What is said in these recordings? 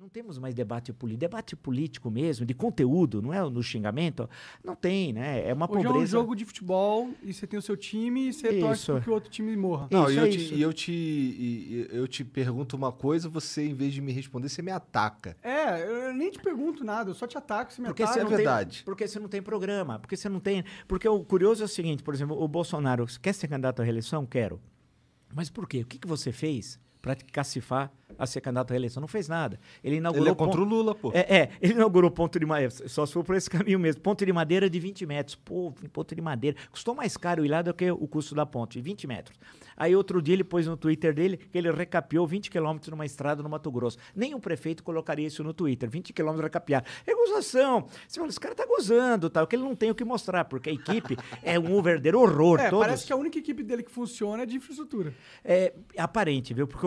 Não temos mais debate político. Debate político mesmo, de conteúdo, não é no xingamento, não tem, né? É uma Hoje pobreza. é um jogo de futebol e você tem o seu time e você torce para que o outro time morra. Não, Isso, eu te pergunto uma coisa, você, em vez de me responder, você me ataca. Eu nem te pergunto nada, eu só te ataco, você me Porque ataca. você não verdade. tem, porque você não tem programa, porque você não tem... Porque o curioso é o seguinte, por exemplo, o Bolsonaro quer ser candidato à reeleição? Quero. Mas por quê? O que você fez para cacifar a ser candidato à reeleição? Não fez nada. Ele inaugurou... Ele é contra o Lula, pô. Ele inaugurou ponto de madeira, só se for por esse caminho mesmo, ponto de madeira de 20 metros. Pô, ponto de madeira. Custou mais caro ir lá do que o custo da ponte, 20 metros. Aí outro dia ele pôs no Twitter dele que ele recapeou 20 quilômetros numa estrada no Mato Grosso. Nenhum prefeito colocaria isso no Twitter, 20 quilômetros recapear. É gozação. Você fala, esse cara tá gozando, tal, que ele não tem o que mostrar, porque a equipe é um verdadeiro horror. Parece que a única equipe dele que funciona é de infraestrutura. É aparente, viu? Porque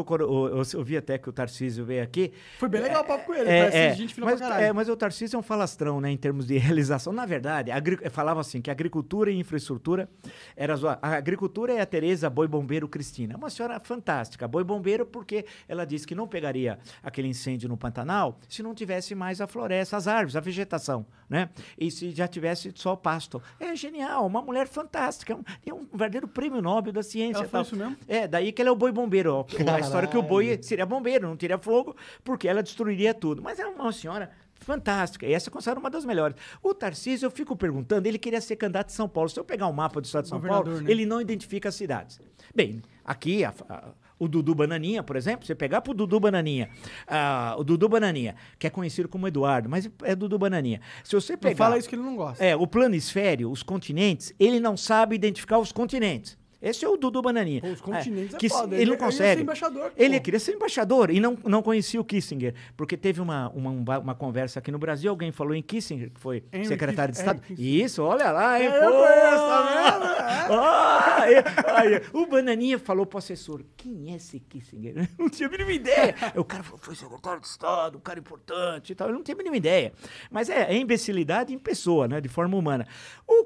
eu vi até que o Tarcísio veio aqui. Foi bem legal o papo com ele, parece gente fina pra caralho. Mas o Tarcísio é um falastrão, né, em termos de realização. Na verdade, falava assim, que agricultura e infraestrutura era a agricultura é a Tereza Boi Bombeiro Cristina. É uma senhora fantástica, Boi Bombeiro, porque ela disse que não pegaria aquele incêndio no Pantanal se não tivesse mais a floresta, as árvores, a vegetação, né? E se já tivesse só o pasto. É genial, uma mulher fantástica, é um verdadeiro prêmio Nobel da ciência. Ela falou isso mesmo? Daí que ela é o Boi Bombeiro. A história que o boi seria bombeiro, não teria fogo, porque ela destruiria tudo. Mas é uma senhora fantástica, e essa é considerada uma das melhores. O Tarcísio, eu fico perguntando, ele queria ser candidato de São Paulo. Se eu pegar um mapa do estado de São Paulo, né? Ele não identifica as cidades. Bem, aqui, o Dudu Bananinha, por exemplo, você pegar pro Dudu Bananinha, o Dudu Bananinha, que é conhecido como Eduardo, mas é Dudu Bananinha. Se você pegar... Não fala isso que ele não gosta. O planisfério, os continentes, ele não sabe identificar os continentes. Esse é o Dudu Bananinha. Pô, os continentes que foda. Ele não consegue. Ele queria ser embaixador. Ele queria ser embaixador e não conhecia o Kissinger. Porque teve uma conversa aqui no Brasil, alguém falou em Kissinger, que foi secretário de Estado. Isso, olha lá, hein? Eu conheço, tá vendo? O Bananinha falou pro assessor, quem é esse Kissinger? Não tinha a mínima ideia. O cara falou, foi secretário de Estado, um cara importante e tal. Eu não tinha a mínima ideia. Mas é imbecilidade em pessoa, né? De forma humana. O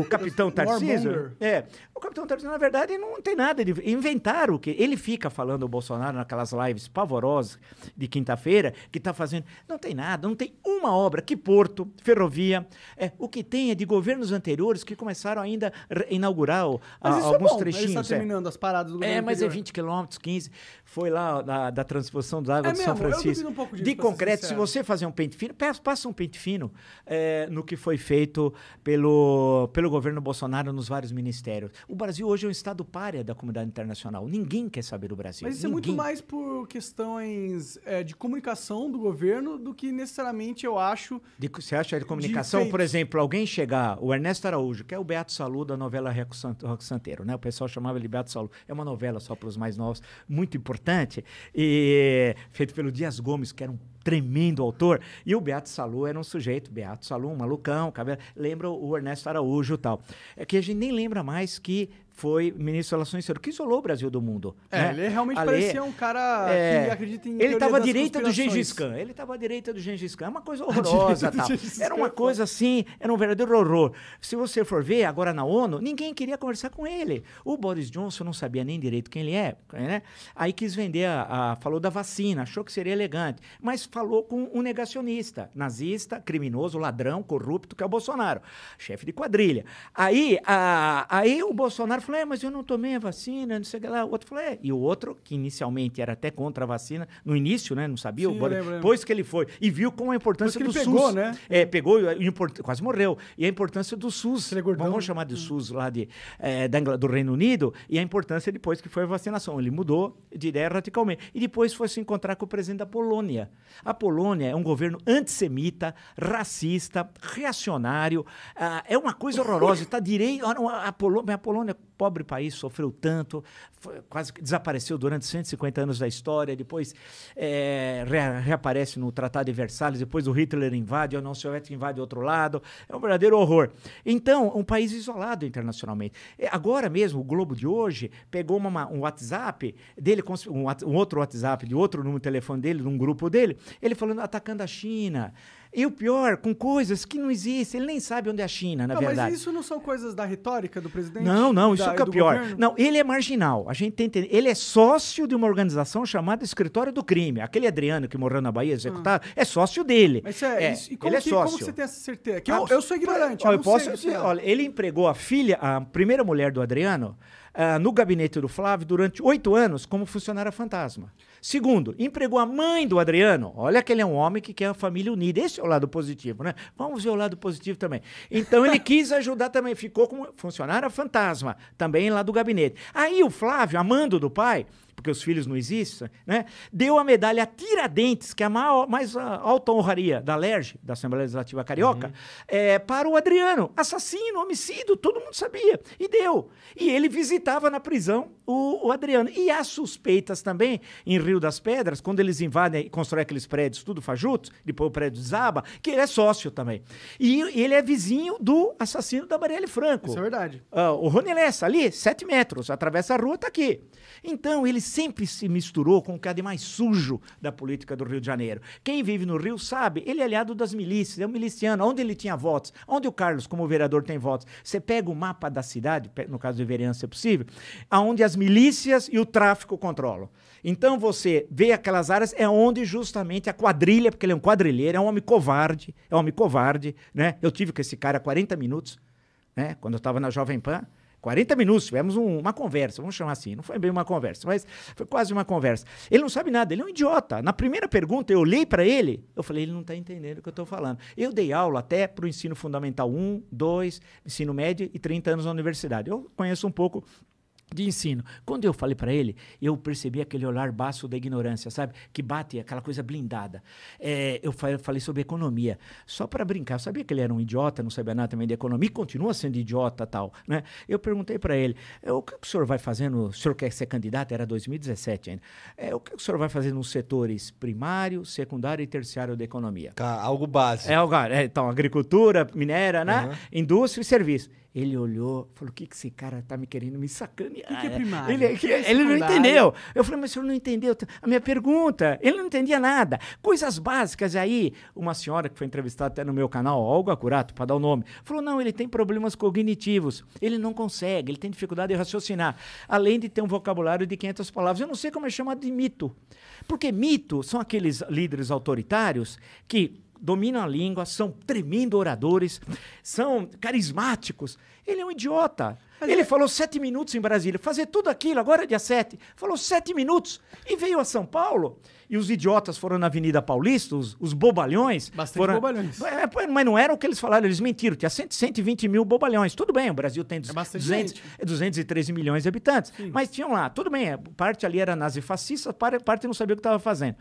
capitão Tarcísio... O capitão Tarcísio, na verdade, não tem nada de... Inventaram que... Ele fica falando o Bolsonaro naquelas lives pavorosas de quinta-feira, que tá fazendo... Não tem nada, não tem uma obra. Que porto, ferrovia... o que tem é de governos anteriores que começaram ainda a inaugurar alguns trechinhos. Ele está terminando as paradas do governo mas anterior. é 20 quilômetros, 15. Foi lá da transposição das águas de São Francisco. Eu duvido um pouco disso, de concreto, se você fazer um pente fino, passa um pente fino no que foi feito pelo governo Bolsonaro nos vários ministérios. O Brasil hoje é um estado pária da comunidade internacional. Ninguém quer saber do Brasil. Mas isso é muito mais por questões de comunicação do governo do que necessariamente, eu acho... Você acha de comunicação? Por exemplo, alguém chegar... O Ernesto Araújo, que é o Beato Salu da novela Roque Santeiro, né? O pessoal chamava ele Beato Salu. É uma novela só para os mais novos, muito importante, e feito pelo Dias Gomes, que era um tremendo autor, e o Beato Salu era um sujeito, Beato Salu, um malucão, cabelo, lembra o Ernesto Araújo e tal. É que a gente nem lembra mais que foi ministro das Relações Exteriores, que isolou o Brasil do mundo. Né? Ele realmente parecia um cara que acredita em Ele estava à direita do Gengis Khan. Ele estava à direita do Gengis Khan. É uma coisa horrorosa. Tal. Era uma coisa assim, era um verdadeiro horror. Se você for ver, agora na ONU, ninguém queria conversar com ele. O Boris Johnson não sabia nem direito quem ele é, né? Aí quis vender, falou da vacina, achou que seria elegante, mas falou com um negacionista, nazista, criminoso, ladrão, corrupto, que é o Bolsonaro, chefe de quadrilha. Aí o Bolsonaro falou, mas eu não tomei a vacina, não sei o que lá. O outro falou, E o outro, que inicialmente era até contra a vacina, no início, né, não sabia, Sim, depois que ele foi, e viu com a importância do SUS. Pegou, né? Pegou, quase morreu. E a importância do SUS, vamos chamar de SUS lá do Reino Unido, e a importância depois que foi a vacinação. Ele mudou de ideia radicalmente. E depois foi se encontrar com o presidente da Polônia. A Polônia é um governo antissemita, racista, reacionário, é uma coisa horrorosa. Está direito. A Polônia, pobre país, sofreu tanto, quase que desapareceu durante 150 anos da história, depois reaparece no Tratado de Versalhes, depois o Hitler invade, a União Soviética invade outro lado, é um verdadeiro horror. Então, um país isolado internacionalmente. Agora mesmo, o Globo de hoje pegou um WhatsApp dele, um outro WhatsApp de outro número de telefone dele, de um grupo dele, ele falando, atacando a China. E o pior, com coisas que não existem. Ele nem sabe onde é a China, na verdade. Mas isso não são coisas da retórica do presidente? Não, isso que é o pior. Governo? Não, ele é marginal. A gente tem que entender. Ele é sócio de uma organização chamada Escritório do Crime. Aquele Adriano que morreu na Bahia, executado, é sócio dele. Mas isso, e como, ele é sócio. Como você tem essa certeza? Que eu sou ignorante. Eu posso dizer, olha, ele empregou a primeira mulher do Adriano, no gabinete do Flávio durante 8 anos como funcionária fantasma. Segundo, empregou a mãe do Adriano. Olha que ele é um homem que quer a família unida. Esse é o lado positivo, né? Vamos ver o lado positivo também. Então ele quis ajudar também. Ficou como funcionária fantasma também lá do gabinete. Aí o Flávio, amando do pai, porque os filhos não existem, né? Deu a medalha Tiradentes, que é a mais alta honraria da LERJ, da Assembleia Legislativa Carioca, para o Adriano. Assassino, homicídio, todo mundo sabia. E deu. E ele visitava na prisão o Adriano. E há suspeitas também, em Rio das Pedras, quando eles invadem e constroem aqueles prédios tudo fajutos, depois o prédio desaba, que ele é sócio também. E ele é vizinho do assassino da Marielle Franco. Isso é verdade. O Rony Lessa, ali, 7 metros, atravessa a rua, tá aqui. Então, ele sempre se misturou com o que há de mais sujo da política do Rio de Janeiro. Quem vive no Rio sabe, ele é aliado das milícias, é um miliciano. Onde ele tinha votos? Onde o Carlos, como vereador, tem votos? Você pega o mapa da cidade, no caso de vereança é possível, aonde as milícias e o tráfico controlam. Então, você vê aquelas áreas, é onde justamente a quadrilha, porque ele é um quadrilheiro, é um homem covarde, né? Eu tive com esse cara 40 minutos, né? Quando eu estava na Jovem Pan. 40 minutos, tivemos uma conversa, vamos chamar assim, não foi bem uma conversa, mas foi quase uma conversa. Ele não sabe nada, ele é um idiota. Na primeira pergunta, eu olhei para ele, eu falei, ele não está entendendo o que eu estou falando. Eu dei aula até para o ensino fundamental 1, 2, ensino médio e 30 anos na universidade. Eu conheço um pouco de ensino. Quando eu falei para ele, eu percebi aquele olhar baço da ignorância, sabe? Que bate aquela coisa blindada. Eu falei sobre economia, só para brincar. Eu sabia que ele era um idiota, não sabia nada também de economia, e continua sendo idiota tal, né? Eu perguntei para ele, o que o senhor vai fazendo? O senhor quer ser candidato? Era 2017 ainda. O que o senhor vai fazer nos setores primário, secundário e terciário da economia? Algo básico. Então, agricultura, minéria, né? Indústria e serviço. Ele olhou, falou, o que esse cara tá me querendo me sacanear? O que é primário? Ele não entendeu. Eu falei, mas o senhor não entendeu a minha pergunta. Ele não entendia nada. Coisas básicas. Aí, uma senhora que foi entrevistada até no meu canal, Olga Curato, para dar o nome, falou, não, ele tem problemas cognitivos. Ele não consegue, ele tem dificuldade de raciocinar. Além de ter um vocabulário de 500 palavras. Eu não sei como é chamado de mito. Porque mito são aqueles líderes autoritários que dominam a língua, são tremendo oradores, são carismáticos. Ele é um idiota. Ele falou 7 minutos em Brasília, fazer tudo aquilo, agora é dia 7. Falou 7 minutos e veio a São Paulo. E os idiotas foram na Avenida Paulista, os bobalhões. Bastante bobalhões. Mas não era o que eles falaram, eles mentiram. Tinha 120 mil bobalhões. Tudo bem, o Brasil tem 213 milhões de habitantes. Sim. Mas tinham lá, tudo bem, parte ali era nazifascista, parte não sabia o que estava fazendo.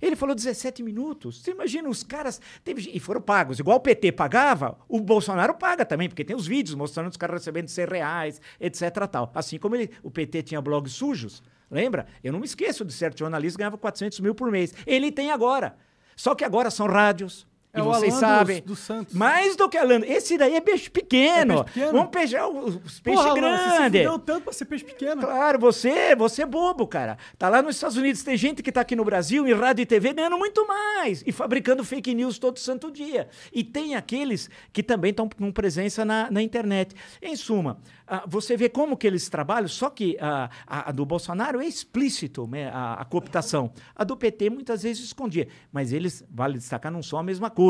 Ele falou 17 minutos. Você imagina, os caras... e foram pagos. Igual o PT pagava, o Bolsonaro paga também, porque tem os vídeos mostrando os caras recebendo R$100, etc. Tal. Assim como o PT tinha blogs sujos. Lembra? Eu não me esqueço de certo jornalista que ganhava 400 mil por mês. Ele tem agora. Só que agora são rádios. E vocês sabem. Do Santos. Mais do que Alan. Esse daí é peixe pequeno. Vamos pegar os peixes grandes. Você se deu tanto pra ser peixe pequeno. Claro, você é bobo, cara. Tá lá nos Estados Unidos, tem gente que tá aqui no Brasil, em rádio e TV, ganhando muito mais. E fabricando fake news todo santo dia. E tem aqueles que também estão com presença na internet. Em suma, você vê como que eles trabalham, só que a do Bolsonaro é explícito, né, a cooptação. A do PT muitas vezes escondia. Mas eles, vale destacar, não são a mesma coisa.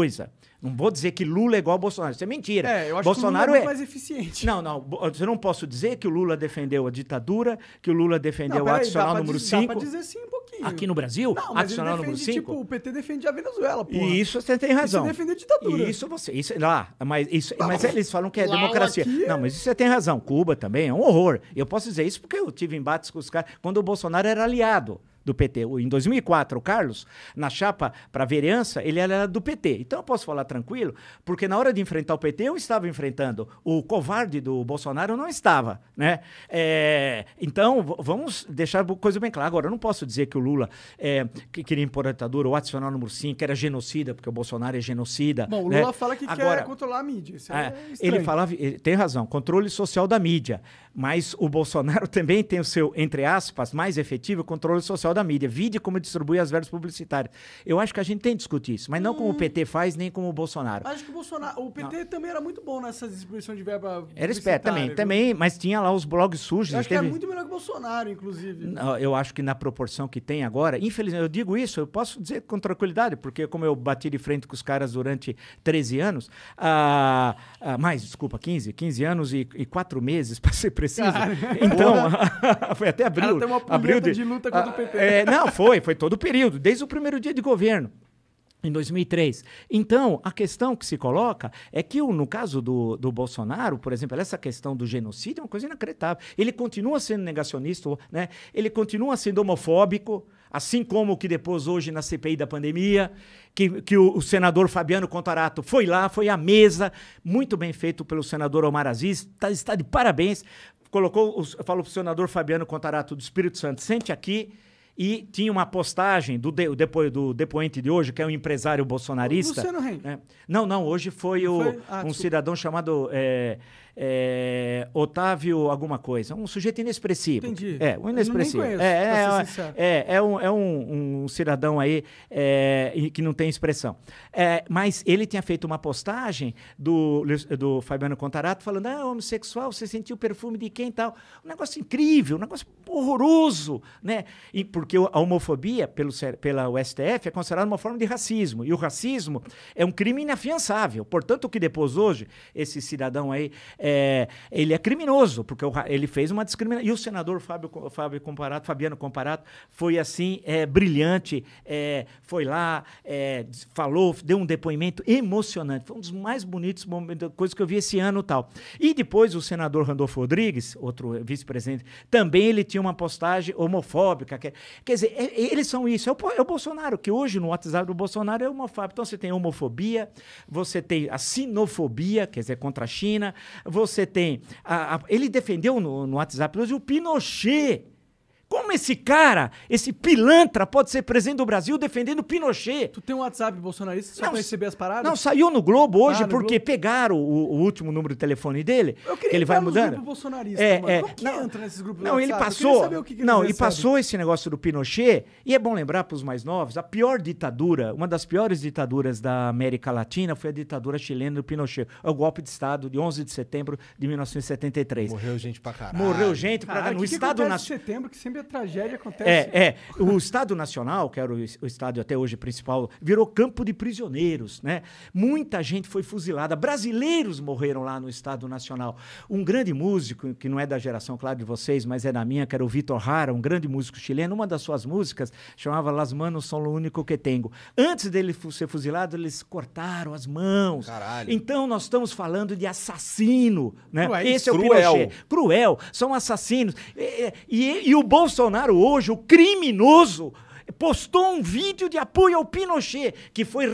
Não vou dizer que Lula é igual ao Bolsonaro. Isso é mentira. Eu acho Bolsonaro que o Lula é mais eficiente. Não. Eu não posso dizer que o Lula defendeu a ditadura, que o Lula defendeu o adicional número 5. Dá pra dizer sim um pouquinho. Aqui no Brasil, não, mas adicional ele defende, número 5. Tipo, o PT defendia a Venezuela, porra. Isso você tem razão. Isso defende a ditadura. Mas eles falam que é democracia. Não, mas isso você tem razão. Cuba também é um horror. Eu posso dizer isso porque eu tive embates com os caras quando o Bolsonaro era aliado do PT. Em 2004, o Carlos, na chapa para vereança, ele era do PT. Então eu posso falar tranquilo, porque na hora de enfrentar o PT, eu estava enfrentando. O covarde do Bolsonaro não estava, né? Então, vamos deixar a coisa bem clara. Agora, eu não posso dizer que o Lula que queria impor a ditadura, ou adicional número 5, que era genocida, porque o Bolsonaro é genocida. Bom, o Lula fala que quer controlar a mídia. Isso ele falava, tem razão, controle social da mídia. Mas o Bolsonaro também tem o seu, entre aspas, mais efetivo controle social da da mídia. Vide como distribui as verbas publicitárias. Eu acho que a gente tem que discutir isso, mas não como o PT faz, nem como o Bolsonaro. Acho que o PT também era muito bom nessa distribuição de verba era esperto também, mas tinha lá os blogs sujos. Eu acho que é muito melhor que o Bolsonaro, inclusive. Não, eu acho que na proporção que tem agora, infelizmente, eu digo isso, eu posso dizer com tranquilidade, porque como eu bati de frente com os caras durante 13 anos, mais, 15 anos e 4 meses, para ser preciso. Cara, então, foi até abril. Tem uma puleta de luta contra o PT. Não, foi todo o período, desde o primeiro dia de governo. Em 2003. Então, a questão que se coloca é que, no caso do Bolsonaro, por exemplo, essa questão do genocídio é uma coisa inacreditável. Ele continua sendo negacionista, né? Ele continua sendo homofóbico, assim como que depois, hoje, na CPI da pandemia, que o senador Fabiano Contarato foi lá, foi à mesa, muito bem feito pelo senador Omar Aziz, está de parabéns. Falou para o senador Fabiano Contarato do Espírito Santo, sente aqui. E tinha uma postagem do depoente de hoje, que é um empresário bolsonarista. Luciano Heng. Não, hoje foi um cidadão chamado Otávio alguma coisa. Um sujeito inexpressivo. Entendi. Um inexpressivo. Eu nem conheço, um cidadão aí que não tem expressão. Mas ele tinha feito uma postagem do Fabiano Contarato falando, homossexual, você sentiu o perfume de quem e tal. Um negócio incrível, um negócio horroroso, né? Porque a homofobia, pela STF, é considerada uma forma de racismo. E o racismo é um crime inafiançável. Portanto, o que depois hoje, esse cidadão aí, ele é criminoso, porque ele fez uma discriminação. E o senador Fabiano Comparato foi assim, brilhante, foi lá, falou, deu um depoimento emocionante. Foi um dos mais bonitos momentos, coisa que eu vi esse ano e tal. E depois o senador Randolfo Rodrigues, outro vice-presidente, também ele tinha uma postagem homofóbica. Quer dizer, eles são isso. É o Bolsonaro, que hoje no WhatsApp do Bolsonaro é homofóbico. Então você tem homofobia, você tem a sinofobia, quer dizer, contra a China, você tem... ele defendeu no WhatsApp hoje o Pinochet. Como esse cara, esse pilantra, pode ser presidente do Brasil defendendo o Pinochet? Tu tem um WhatsApp bolsonarista só pra receber as paradas? Não, saiu no Globo hoje porque pegaram o último número de telefone dele. Eu queria ele vai mudando. Grupo bolsonarista, mano. Como que entra nesses grupos do WhatsApp? Ele passou. Passou esse negócio do Pinochet. E é bom lembrar para os mais novos, a pior ditadura, uma das piores ditaduras da América Latina foi a ditadura chilena do Pinochet. O golpe de Estado de 11 de setembro de 1973. Morreu gente pra caralho. Morreu gente pra caralho. No Estado Nacional. setembro que sempre a tragédia acontece. O Estado Nacional, que era o estádio até hoje principal, virou campo de prisioneiros, né? Muita gente foi fuzilada, brasileiros morreram lá no Estado Nacional. Um grande músico, que não é da geração, claro, de vocês, mas é da minha, que era o Vitor Jara, um grande músico chileno, uma das suas músicas chamava Las Manos Son Lo Único Que Tengo. Antes dele ser fuzilado, eles cortaram as mãos. Caralho. Então nós estamos falando de assassino, né? Esse é o Cruel. Pinochet. Cruel, são assassinos. E o Bolsonaro hoje, o criminoso, postou um vídeo de apoio ao Pinochet, que foi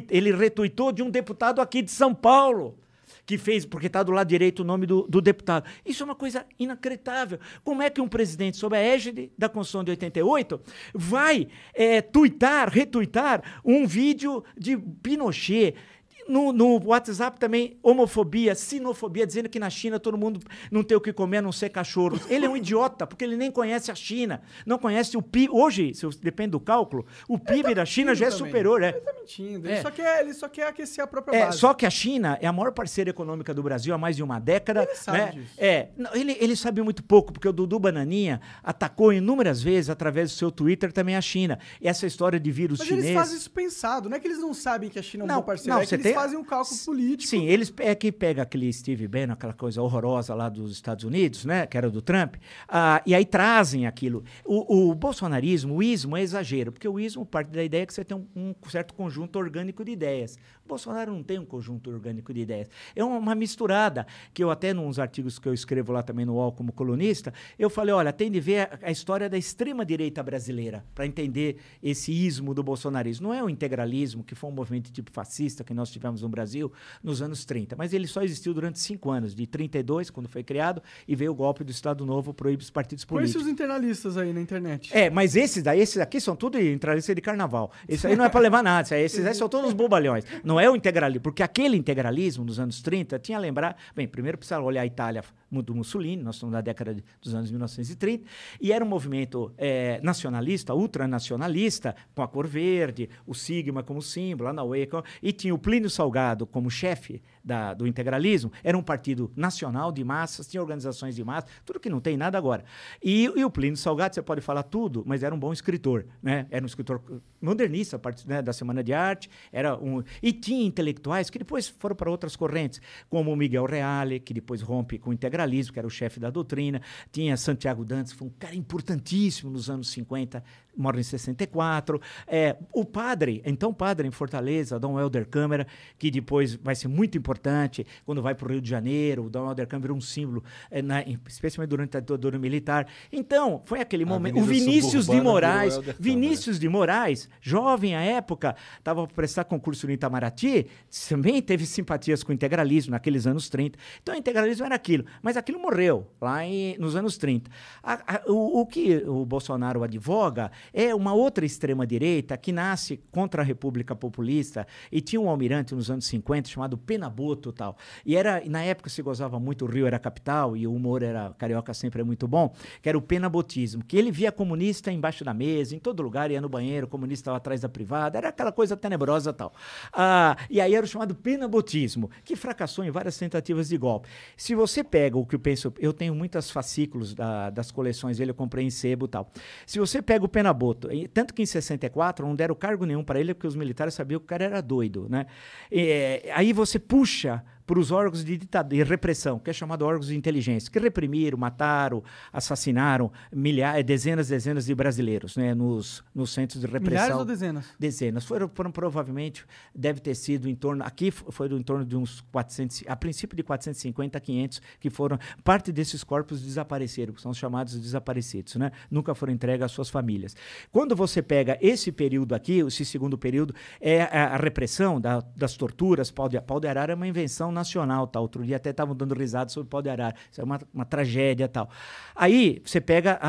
ele retuitou de um deputado aqui de São Paulo, que fez, porque está do lado direito o nome do deputado. Isso é uma coisa inacreditável. Como é que um presidente, sob a égide da Constituição de 88, vai retuitar um vídeo de Pinochet? No WhatsApp também, homofobia, sinofobia, dizendo que na China todo mundo não tem o que comer a não ser cachorros. Ele é um idiota, porque ele nem conhece a China, não conhece o PIB. Hoje, depende do cálculo, o PIB da China já é superior. Ele tá mentindo, ele só quer aquecer a própria base. Só que a China é a maior parceira econômica do Brasil há mais de uma década. Ele sabe disso. Ele sabe muito pouco, porque o Dudu Bananinha atacou inúmeras vezes, através do seu Twitter, também a China. E essa história de vírus chinês... Mas eles fazem isso pensado, não é que eles não sabem que a China é um bom parceiro, é que eles fazem um cálculo político. Sim, eles que pega aquele Steve Bannon, aquela coisa horrorosa lá dos Estados Unidos, né, que era do Trump, e aí trazem aquilo. O bolsonarismo, o ismo é exagero, porque o ismo parte da ideia que você tem um certo conjunto orgânico de ideias. O Bolsonaro não tem um conjunto orgânico de ideias. É uma misturada, que eu até, nos artigos que eu escrevo lá também no UOL como colunista, eu falei, olha, tem de ver a história da extrema-direita brasileira, para entender esse ismo do bolsonarismo. Não é o integralismo, que foi um movimento tipo fascista que nós tivemos no Brasil nos anos 30, mas ele só existiu durante 5 anos, de 32, quando foi criado, e veio o golpe do Estado Novo, proíbe os partidos políticos. Conhece os internalistas aí na internet. Mas esses aqui são tudo internalistas de carnaval. Isso aí não é para levar nada, esses aí são todos bobalhões. Não é o integralismo, porque aquele integralismo dos anos 30 tinha a lembrar... Bem, primeiro precisa olhar a Itália do Mussolini, nós estamos na década dos anos 1930, e era um movimento nacionalista, ultranacionalista, com a cor verde, o sigma como símbolo, a Naue, e tinha o Plínio Salgado como chefe do integralismo. Era um partido nacional de massas, tinha organizações de massas, tudo que não tem nada agora. E o Plínio Salgado, você pode falar tudo, mas era um bom escritor, né? Era um escritor modernista, né, da Semana de Arte, e tinha intelectuais que depois foram para outras correntes, como o Miguel Reale, que depois rompe com o integralismo, que era o chefe da doutrina, tinha Santiago Dantas, que foi um cara importantíssimo nos anos 50, morre em 64, o padre em Fortaleza, Dom Helder Câmara, que depois vai ser muito importante, quando vai para o Rio de Janeiro, o Dom Helder Câmara virou um símbolo, especialmente durante a ditadura militar. Então, foi aquele momento, o Vinícius de Moraes, jovem à época, estava para prestar concurso no Itamaraty, também teve simpatias com o integralismo naqueles anos 30. Então, o integralismo era aquilo, mas aquilo morreu lá nos anos 30. O que o Bolsonaro advoga é uma outra extrema-direita que nasce contra a República Populista, e tinha um almirante nos anos 50 chamado Penaboto e tal. E na época se gozava muito, o Rio era a capital e o humor carioca sempre é muito bom, que era o penabotismo, que ele via comunista embaixo da mesa, em todo lugar, ia no banheiro, o comunista estava atrás da privada, era aquela coisa tenebrosa e tal. E aí era o chamado penabotismo, que fracassou em várias tentativas de golpe. Se você pega o que eu penso, eu tenho muitos fascículos das coleções dele, eu comprei em sebo e tal. Se você pega o Penaboto, tanto que em 64 não deram cargo nenhum para ele, porque os militares sabiam que o cara era doido, né? Aí você puxa para os órgãos de repressão, que é chamado órgãos de inteligência, que reprimiram, mataram, assassinaram dezenas de brasileiros, né, nos centros de repressão. Milhares ou dezenas? Dezenas. Foram provavelmente, deve ter sido em torno, aqui foi em torno de uns 400, a princípio de 450 a 500, que foram, parte desses corpos desapareceram, que são os chamados desaparecidos, né? Nunca foram entregues às suas famílias. Quando você pega esse período aqui, esse segundo período, é a repressão das torturas. Pau de Arara é uma invenção nacional, tal. Outro dia até estavam dando risada sobre o Pau de Arara. Isso é uma tragédia, tal. Aí você pega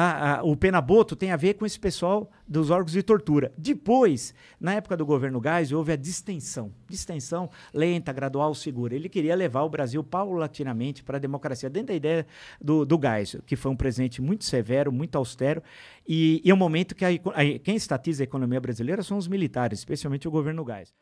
o Penaboto, tem a ver com esse pessoal dos órgãos de tortura. Depois, na época do governo Geisel, houve a distensão lenta, gradual, segura. Ele queria levar o Brasil paulatinamente para a democracia, dentro da ideia do Geisel, que foi um presidente muito severo, muito austero, e é um momento que quem estatiza a economia brasileira são os militares, especialmente o governo Geisel.